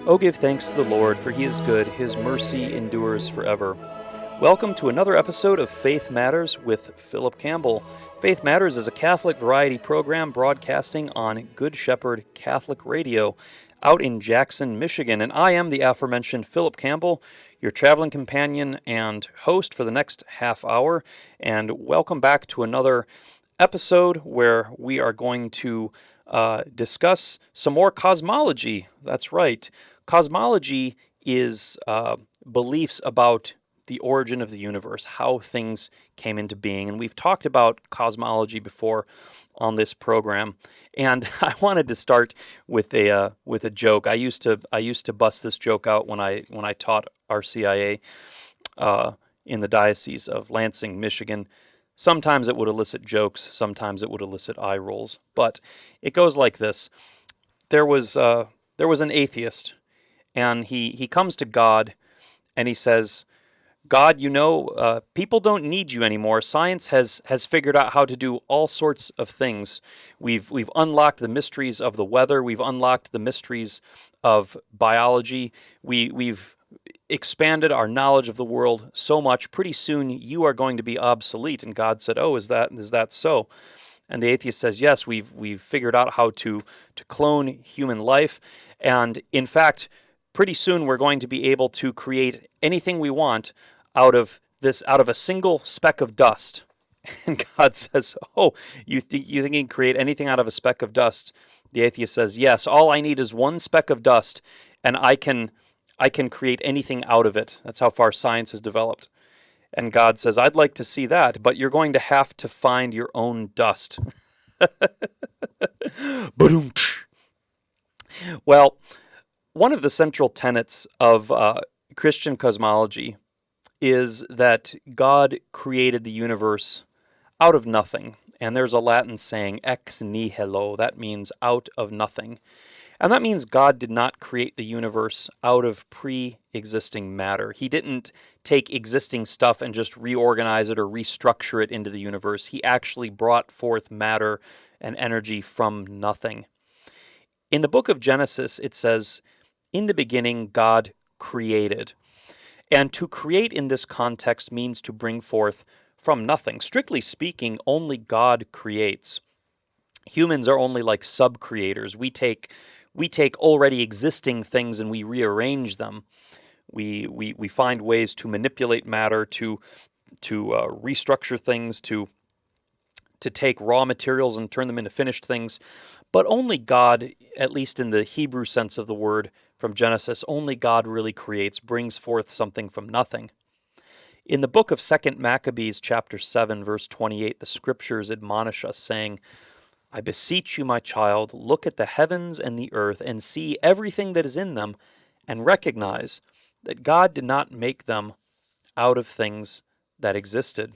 Oh, give thanks to the Lord, for he is good, his mercy endures forever. Welcome to another episode of Faith Matters with Phillip Campbell. Faith Matters is a Catholic variety program broadcasting on Good Shepherd Catholic Radio out in Jackson, Michigan. And I am the aforementioned Phillip Campbell, your traveling companion and host for the next half hour. And welcome back to another episode where we are going to discuss some more cosmology. That's right. Cosmology is beliefs about the origin of the universe, how things came into being. And we've talked about cosmology before on this program. And I wanted to start with a joke. I used to bust this joke out when I taught RCIA in the Diocese of Lansing, Michigan. Sometimes it would elicit jokes, sometimes it would elicit eye rolls. But it goes like this. There was an atheist, and he comes to God, and he says, God, people don't need you anymore. Science has figured out how to do all sorts of things. We've unlocked the mysteries of the weather. We've unlocked the mysteries of biology. We've expanded our knowledge of the world so much. Pretty soon you are going to be obsolete. And God said, oh, is that so? And the atheist says, yes, we've figured out how to clone human life. And in fact, pretty soon we're going to be able to create anything we want out of a single speck of dust. And God says, oh, you think you can create anything out of a speck of dust? The atheist says, yes, all I need is one speck of dust, and I can create anything out of it. That's how far science has developed. And God says, I'd like to see that, but you're going to have to find your own dust. Well, one of the central tenets of Christian cosmology is that God created the universe out of nothing. And there's a Latin saying, ex nihilo. That means out of nothing. And that means God did not create the universe out of pre-existing matter. He didn't take existing stuff and just reorganize it or restructure it into the universe. He actually brought forth matter and energy from nothing. In the book of Genesis, it says, in the beginning, God created. And to create in this context means to bring forth from nothing. Strictly speaking, only God creates. Humans are only like sub-creators. We take already existing things and we rearrange them. We find ways to manipulate matter, to restructure things, to take raw materials and turn them into finished things. But only God, at least in the Hebrew sense of the word from Genesis, only God really creates, brings forth something from nothing. In the book of 2 Maccabees, chapter 7, verse 28, the scriptures admonish us, saying, I beseech you, my child, look at the heavens and the earth, and see everything that is in them, and recognize that God did not make them out of things that existed.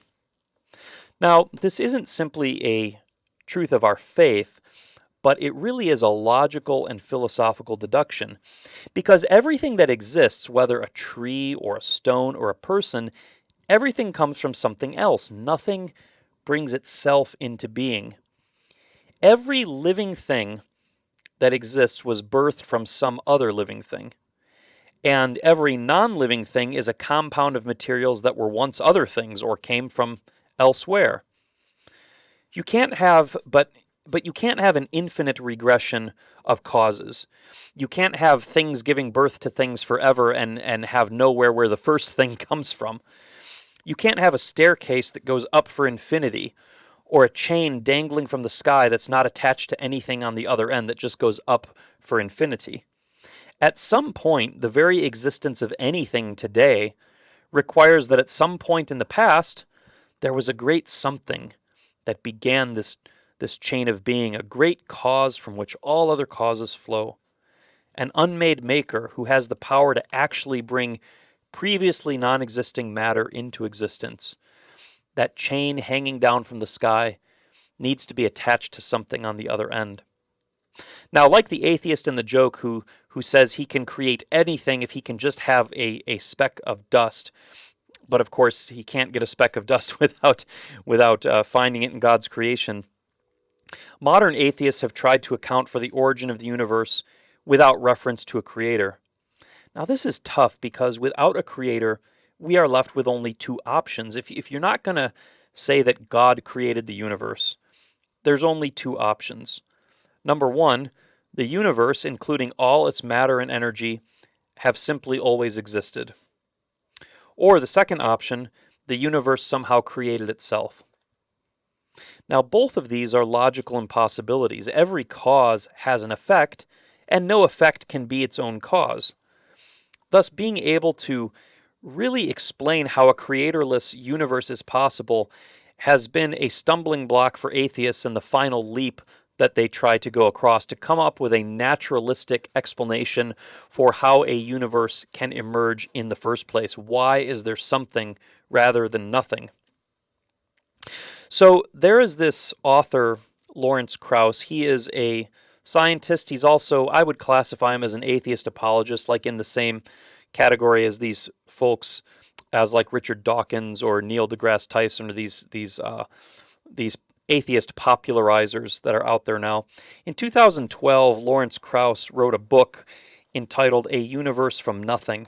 Now, this isn't simply a truth of our faith, but it really is a logical and philosophical deduction, because everything that exists, whether a tree or a stone or a person, everything comes from something else. Nothing brings itself into being. Every living thing that exists was birthed from some other living thing. And every non-living thing is a compound of materials that were once other things or came from elsewhere. You can't have, but you can't have an infinite regression of causes. You can't have things giving birth to things forever and have nowhere where the first thing comes from. You can't have a staircase that goes up for infinity, or a chain dangling from the sky that's not attached to anything on the other end that just goes up for infinity. At some point, the very existence of anything today requires that at some point in the past, there was a great something that began this chain of being, a great cause from which all other causes flow. An unmade maker who has the power to actually bring previously non-existing matter into existence. That chain hanging down from the sky needs to be attached to something on the other end. Now, like the atheist in the joke who says he can create anything if he can just have a speck of dust, but of course he can't get a speck of dust without finding it in God's creation. Modern atheists have tried to account for the origin of the universe without reference to a creator. Now, this is tough because without a creator, we are left with only two options. If you're not going to say that God created the universe, there's only two options. Number one, the universe, including all its matter and energy, have simply always existed. Or the second option, the universe somehow created itself. Now, both of these are logical impossibilities. Every cause has an effect, and no effect can be its own cause. Thus, being able to really explain how a creatorless universe is possible has been a stumbling block for atheists in the final leap that they try to go across to come up with a naturalistic explanation for how a universe can emerge in the first place. Why is there something rather than nothing? So there is this author, Lawrence Krauss. He is a scientist. He's also, I would classify him as an atheist apologist, like in the same category as these folks, as like Richard Dawkins or Neil deGrasse Tyson, or these atheist popularizers that are out there now. In 2012, Lawrence Krauss wrote a book entitled A Universe from Nothing.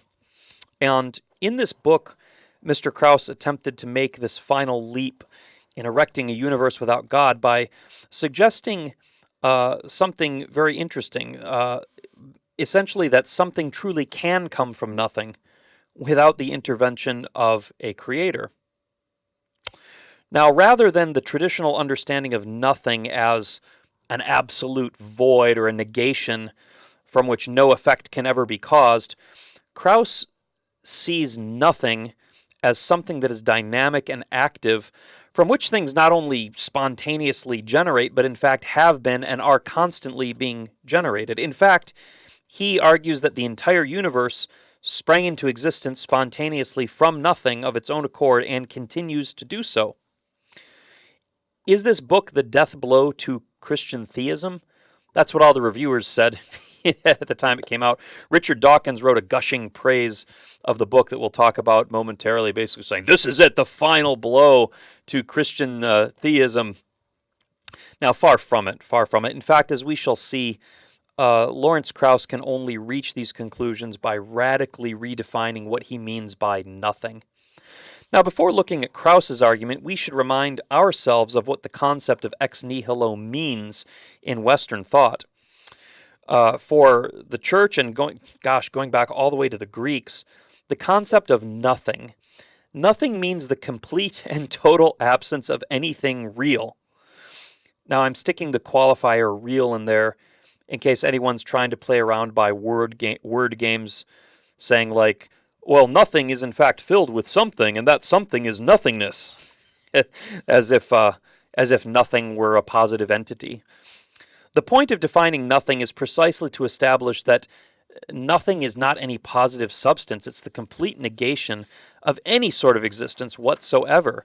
And in this book, Mr. Krauss attempted to make this final leap in erecting a universe without God by suggesting something very interesting. Essentially, that something truly can come from nothing without the intervention of a creator. Now, rather than the traditional understanding of nothing as an absolute void or a negation from which no effect can ever be caused, Krauss sees nothing as something that is dynamic and active, from which things not only spontaneously generate, but in fact have been and are constantly being generated. In fact, he argues that the entire universe sprang into existence spontaneously from nothing of its own accord and continues to do so. Is this book the death blow to Christian theism? That's what all the reviewers said at the time it came out. Richard Dawkins wrote a gushing praise of the book that we'll talk about momentarily, basically saying, this is it, the final blow to Christian theism. Now, far from it, far from it. In fact, as we shall see, Lawrence Krauss can only reach these conclusions by radically redefining what he means by nothing. Now, before looking at Krauss's argument, we should remind ourselves of what the concept of ex nihilo means in Western thought. For the church, and going back all the way to the Greeks, the concept of nothing means the complete and total absence of anything real. Now, I'm sticking the qualifier real in there in case anyone's trying to play around by word games, saying like, well, nothing is in fact filled with something, and that something is nothingness, as if nothing were a positive entity. The point of defining nothing is precisely to establish that nothing is not any positive substance. It's the complete negation of any sort of existence whatsoever.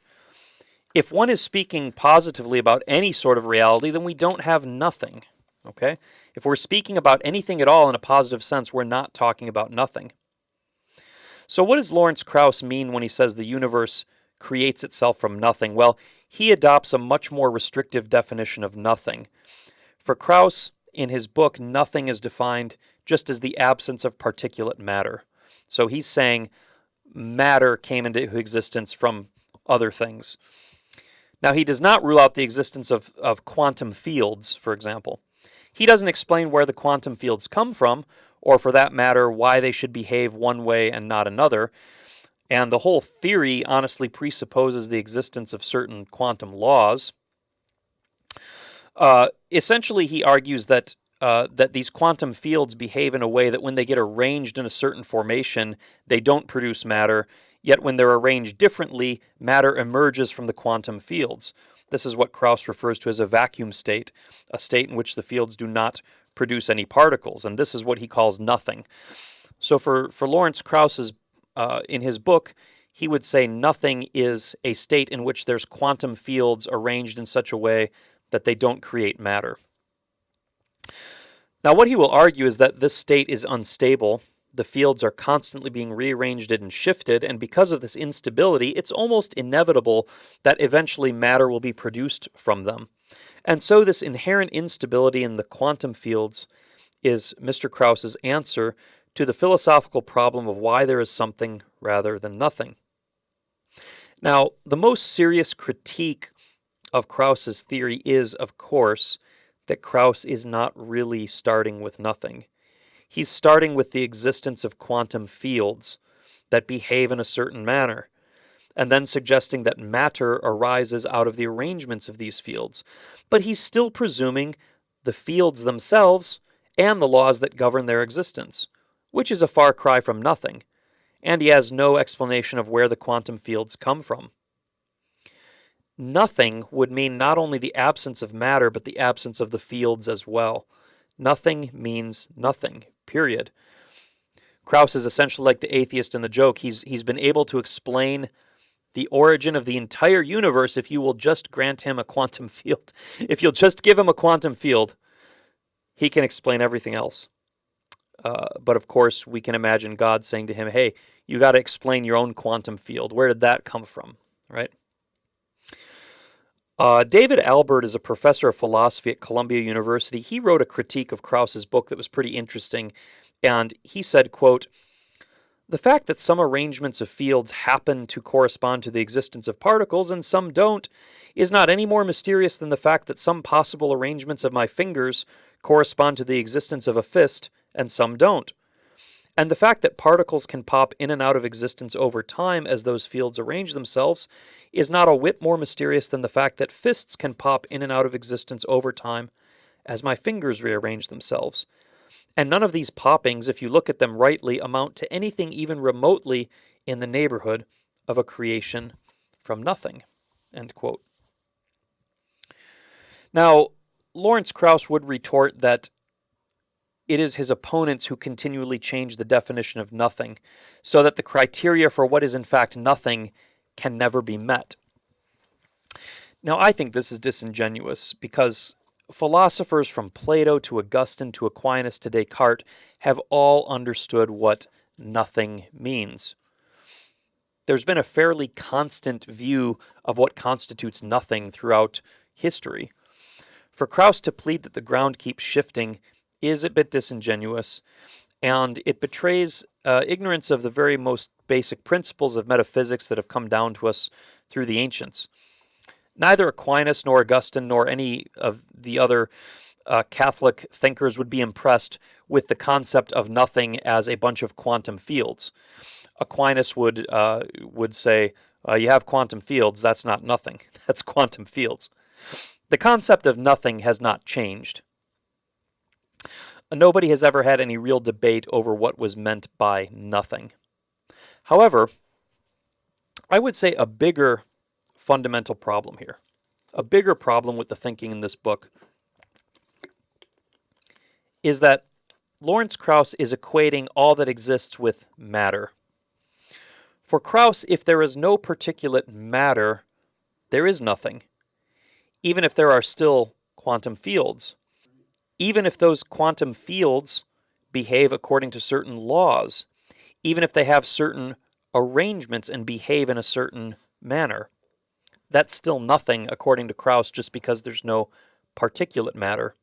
If one is speaking positively about any sort of reality, then we don't have nothing. Okay? If we're speaking about anything at all in a positive sense, we're not talking about nothing. So what does Lawrence Krauss mean when he says the universe creates itself from nothing? Well, he adopts a much more restrictive definition of nothing. For Krauss, in his book, nothing is defined just as the absence of particulate matter. So he's saying matter came into existence from other things. Now, he does not rule out the existence of quantum fields, for example. He doesn't explain where the quantum fields come from, or for that matter, why they should behave one way and not another. And the whole theory honestly presupposes the existence of certain quantum laws. Essentially, he argues that these quantum fields behave in a way that when they get arranged in a certain formation, they don't produce matter, yet when they're arranged differently, matter emerges from the quantum fields. This is what Krauss refers to as a vacuum state, a state in which the fields do not produce any particles, and this is what he calls nothing. So for Lawrence Krauss, in his book, he would say nothing is a state in which there's quantum fields arranged in such a way that they don't create matter. Now, what he will argue is that this state is unstable. The fields are constantly being rearranged and shifted, and because of this instability, it's almost inevitable that eventually matter will be produced from them. And so this inherent instability in the quantum fields is Mr. Krauss's answer to the philosophical problem of why there is something rather than nothing. Now, the most serious critique of Krauss's theory is, of course, that Krauss is not really starting with nothing. He's starting with the existence of quantum fields that behave in a certain manner, and then suggesting that matter arises out of the arrangements of these fields. But he's still presuming the fields themselves and the laws that govern their existence, which is a far cry from nothing, and he has no explanation of where the quantum fields come from. Nothing would mean not only the absence of matter, but the absence of the fields as well. Nothing means nothing, period. Krauss is essentially like the atheist in the joke. He's been able to explain the origin of the entire universe if you will just grant him a quantum field. If you'll just give him a quantum field, he can explain everything else. But of course, we can imagine God saying to him, hey, you got to explain your own quantum field. Where did that come from, right? David Albert is a professor of philosophy at Columbia University. He wrote a critique of Krauss's book that was pretty interesting, and he said, quote, "The fact that some arrangements of fields happen to correspond to the existence of particles and some don't is not any more mysterious than the fact that some possible arrangements of my fingers correspond to the existence of a fist and some don't. And the fact that particles can pop in and out of existence over time as those fields arrange themselves is not a whit more mysterious than the fact that fists can pop in and out of existence over time as my fingers rearrange themselves. And none of these poppings, if you look at them rightly, amount to anything even remotely in the neighborhood of a creation from nothing." End quote. Now, Lawrence Krauss would retort that it is his opponents who continually change the definition of nothing, so that the criteria for what is in fact nothing can never be met. Now, I think this is disingenuous, because philosophers from Plato to Augustine to Aquinas to Descartes have all understood what nothing means. There's been a fairly constant view of what constitutes nothing throughout history. For Krauss to plead that the ground keeps shifting is a bit disingenuous, and it betrays ignorance of the very most basic principles of metaphysics that have come down to us through the ancients. Neither Aquinas nor Augustine nor any of the other Catholic thinkers would be impressed with the concept of nothing as a bunch of quantum fields. Aquinas would say, you have quantum fields, that's not nothing, that's quantum fields. The concept of nothing has not changed. Nobody has ever had any real debate over what was meant by nothing. However, I would say a bigger fundamental problem here, a bigger problem with the thinking in this book, is that Lawrence Krauss is equating all that exists with matter. For Krauss, if there is no particulate matter, there is nothing, even if there are still quantum fields. Even if those quantum fields behave according to certain laws, even if they have certain arrangements and behave in a certain manner, that's still nothing according to Krauss just because there's no particulate matter.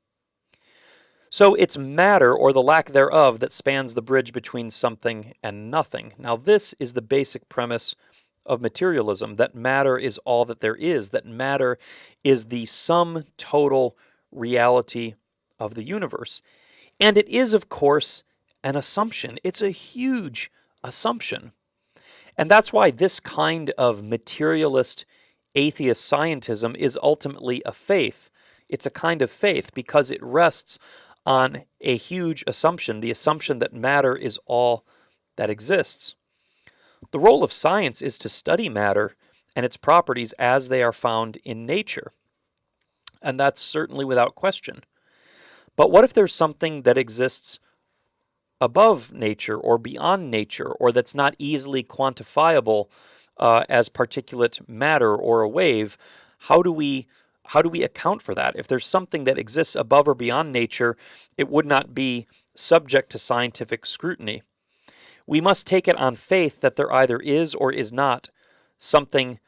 So it's matter, or the lack thereof, that spans the bridge between something and nothing. Now, this is the basic premise of materialism, that matter is all that there is, that matter is the sum total reality of the universe. And it is, of course, an assumption. It's a huge assumption. And that's why this kind of materialist atheist scientism is ultimately a faith. It's a kind of faith because it rests on a huge assumption, the assumption that matter is all that exists. The role of science is to study matter and its properties as they are found in nature. And that's certainly without question. But what if there's something that exists above nature or beyond nature, or that's not easily quantifiable as particulate matter or a wave? How do we account for that? If there's something that exists above or beyond nature, it would not be subject to scientific scrutiny. We must take it on faith that there either is or is not something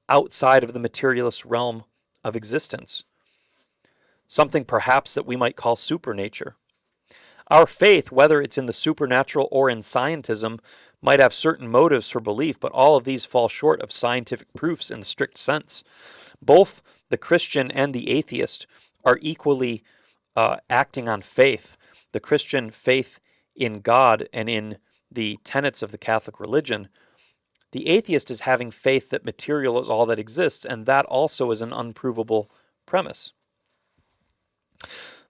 outside of the materialist realm of existence. Something perhaps that we might call supernature. Our faith, whether it's in the supernatural or in scientism, might have certain motives for belief, but all of these fall short of scientific proofs in the strict sense. Both the Christian and the atheist are equally acting on faith. The Christian faith in God and in the tenets of the Catholic religion. The atheist is having faith that material is all that exists, and that also is an unprovable premise.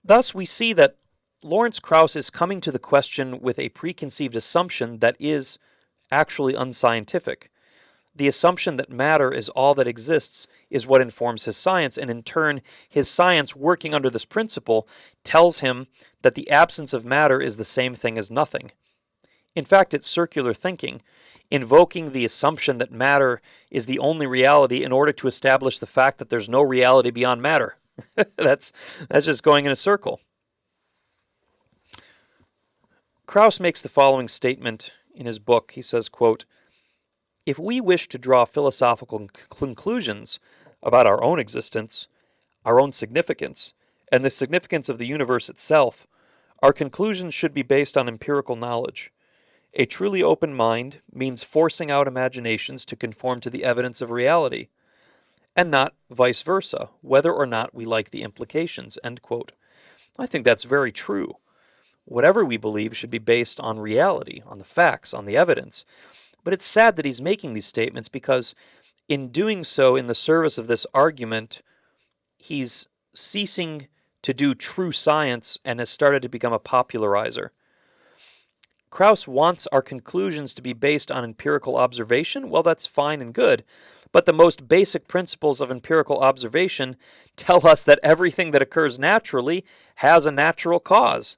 Thus, we see that Lawrence Krauss is coming to the question with a preconceived assumption that is actually unscientific. The assumption that matter is all that exists is what informs his science, and in turn, his science, working under this principle, tells him that the absence of matter is the same thing as nothing. In fact, it's circular thinking, invoking the assumption that matter is the only reality in order to establish the fact that there's no reality beyond matter. That's just going in a circle. Krauss makes the following statement in his book. He says, quote, "If we wish to draw philosophical conclusions about our own existence, our own significance, and the significance of the universe itself, our conclusions should be based on empirical knowledge. A truly open mind means forcing out imaginations to conform to the evidence of reality, and not vice versa, whether or not we like the implications." End quote. I think that's very true. Whatever we believe should be based on reality, on the facts, on the evidence. But it's sad that he's making these statements because in doing so in the service of this argument, he's ceasing to do true science and has started to become a popularizer. Krauss wants our conclusions to be based on empirical observation. Well, that's fine and good. But the most basic principles of empirical observation tell us that everything that occurs naturally has a natural cause.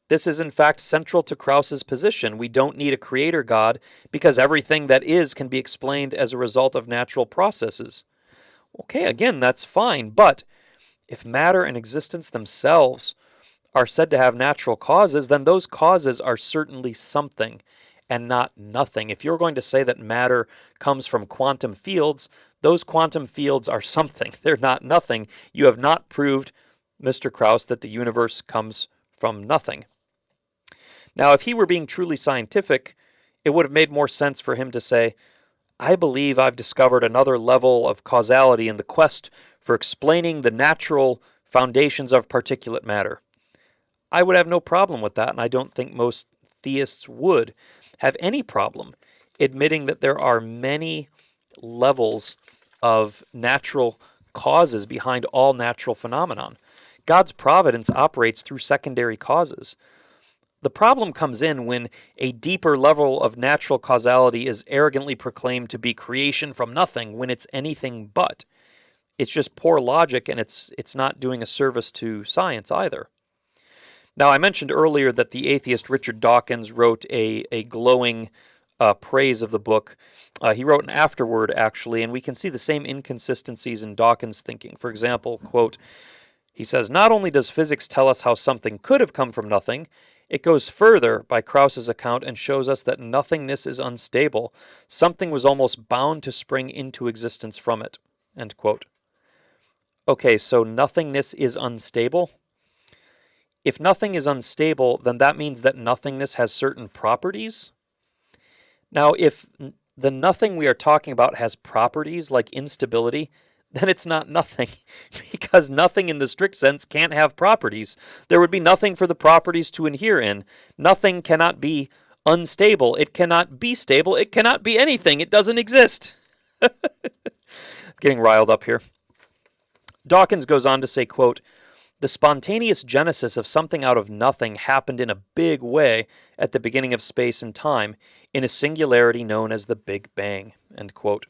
This is, in fact, central to Krauss's position. We don't need a creator God because everything that is can be explained as a result of natural processes. Okay, again, that's fine, but if matter and existence themselves are said to have natural causes, then those causes are certainly something and not nothing. If you're going to say that matter comes from quantum fields, those quantum fields are something. They're not nothing. You have not proved, Mr. Krauss, that the universe comes from nothing. Now, if he were being truly scientific, it would have made more sense for him to say, "I believe I've discovered another level of causality in the quest for explaining the natural foundations of particulate matter." I would have no problem with that, and I don't think most theists would have any problem admitting that there are many levels of natural causes behind all natural phenomenon. God's providence operates through secondary causes. The problem comes in when a deeper level of natural causality is arrogantly proclaimed to be creation from nothing when it's anything but. It's just poor logic, and it's not doing a service to science either. Now, I mentioned earlier that the atheist Richard Dawkins wrote a glowing praise of the book. He wrote an afterword, actually, and we can see the same inconsistencies in Dawkins' thinking. For example, quote, he says, "Not only does physics tell us how something could have come from nothing, it goes further by Krauss's account and shows us that nothingness is unstable. Something was almost bound to spring into existence from it." End quote. Okay, so nothingness is unstable. If nothing is unstable, then that means that nothingness has certain properties. Now, if the nothing we are talking about has properties like instability, then it's not nothing, because nothing in the strict sense can't have properties. There would be nothing for the properties to adhere in. Nothing cannot be unstable. It cannot be stable. It cannot be anything. It doesn't exist. I'm getting riled up here. Dawkins goes on to say, quote, "The spontaneous genesis of something out of nothing happened in a big way at the beginning of space and time, in a singularity known as the Big Bang." End quote.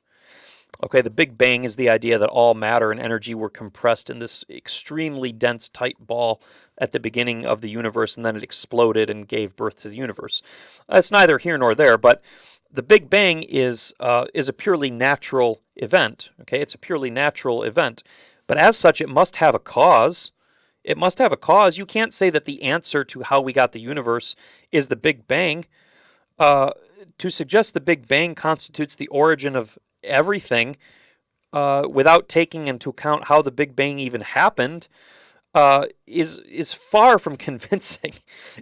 Okay, the Big Bang is the idea that all matter and energy were compressed in this extremely dense, tight ball at the beginning of the universe, and then it exploded and gave birth to the universe. It's neither here nor there, but the Big Bang is a purely natural event. Okay, it's a purely natural event, but as such, it must have a cause. It must have a cause. You can't say that the answer to how we got the universe is the Big Bang. To suggest the Big Bang constitutes the origin of everything without taking into account how the Big Bang even happened is far from convincing,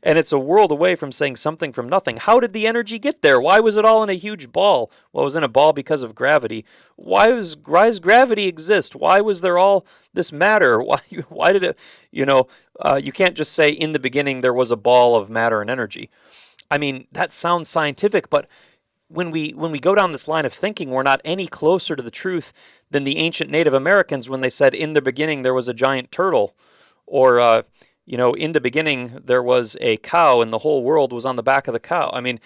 and it's a world away from saying something from nothing. How did the energy get there? Why was it all in a huge ball? Well, it was in a ball because of gravity. Why does gravity exist? Why was there all this matter? Why did it? You can't just say in the beginning there was a ball of matter and energy. I mean, that sounds scientific, but when we go down this line of thinking, we're not any closer to the truth than the ancient Native Americans when they said in the beginning there was a giant turtle, or in the beginning there was a cow and the whole world was on the back of the cow. I mean,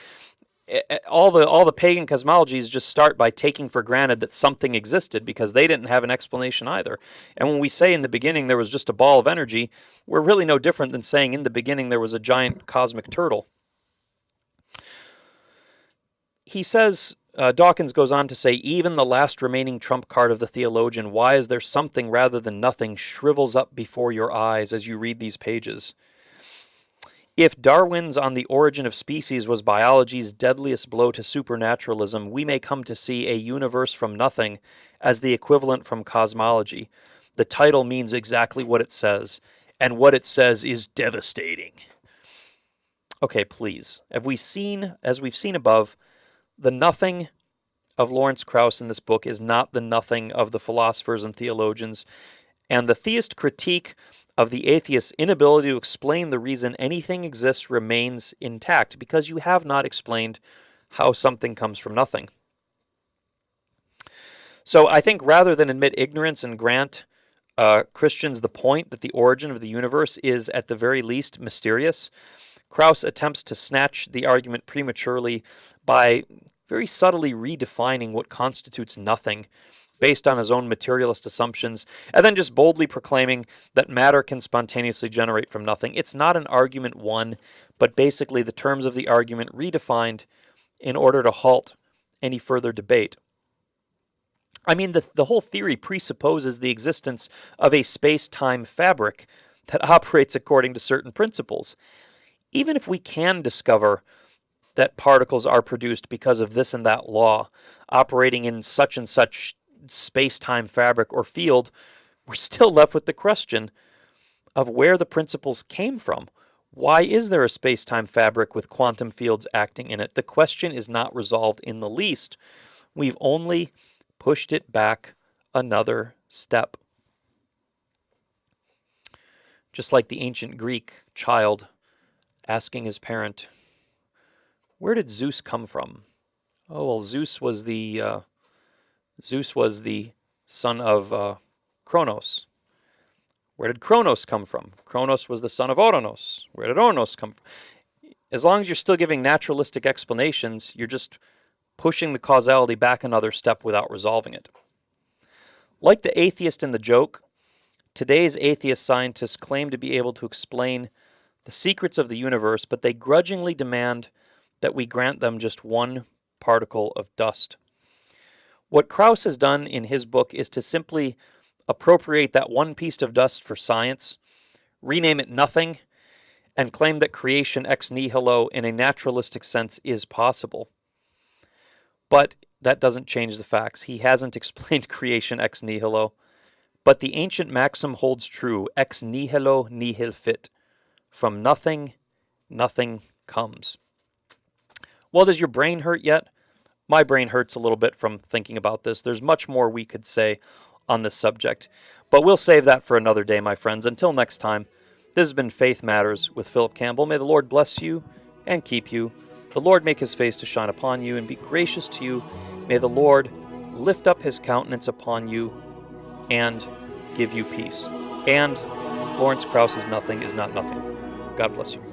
all the pagan cosmologies just start by taking for granted that something existed because they didn't have an explanation either. And when we say in the beginning there was just a ball of energy, we're really no different than saying in the beginning there was a giant cosmic turtle. He says, Dawkins goes on to say, even the last remaining trump card of the theologian, why is there something rather than nothing, shrivels up before your eyes as you read these pages. If Darwin's On the Origin of Species was biology's deadliest blow to supernaturalism, we may come to see a universe from nothing as the equivalent from cosmology. The title means exactly what it says, and what it says is devastating. Okay, please. As we've seen above, the nothing of Lawrence Krauss in this book is not the nothing of the philosophers and theologians, and the theist critique of the atheist's inability to explain the reason anything exists remains intact, because you have not explained how something comes from nothing. So I think rather than admit ignorance and grant Christians the point that the origin of the universe is at the very least mysterious, Krauss attempts to snatch the argument prematurely by very subtly redefining what constitutes nothing based on his own materialist assumptions, and then just boldly proclaiming that matter can spontaneously generate from nothing. It's not an argument won, but basically the terms of the argument redefined in order to halt any further debate. I mean, the whole theory presupposes the existence of a space-time fabric that operates according to certain principles. Even if we can discover that particles are produced because of this and that law, operating in such and such space-time fabric or field, we're still left with the question of where the principles came from. Why is there a space-time fabric with quantum fields acting in it? The question is not resolved in the least. We've only pushed it back another step. Just like the ancient Greek child asking his parent, where did Zeus come from? Oh, well, Zeus was the son of Kronos. Where did Kronos come from? Kronos was the son of Ouranos. Where did Ouranos come from? As long as you're still giving naturalistic explanations, you're just pushing the causality back another step without resolving it. Like the atheist in the joke, today's atheist scientists claim to be able to explain the secrets of the universe, but they grudgingly demand that we grant them just one particle of dust. What Krauss has done in his book is to simply appropriate that one piece of dust for science, rename it nothing, and claim that creation ex nihilo in a naturalistic sense is possible. But that doesn't change the facts. He hasn't explained creation ex nihilo. But the ancient maxim holds true, ex nihilo nihil fit. From nothing, nothing comes. Well, does your brain hurt yet? My brain hurts a little bit from thinking about this. There's much more we could say on this subject, but we'll save that for another day, my friends. Until next time, this has been Faith Matters with Phillip Campbell. May the Lord bless you and keep you. The Lord make his face to shine upon you and be gracious to you. May the Lord lift up his countenance upon you and give you peace. And Lawrence Krauss's nothing is not nothing. God bless you.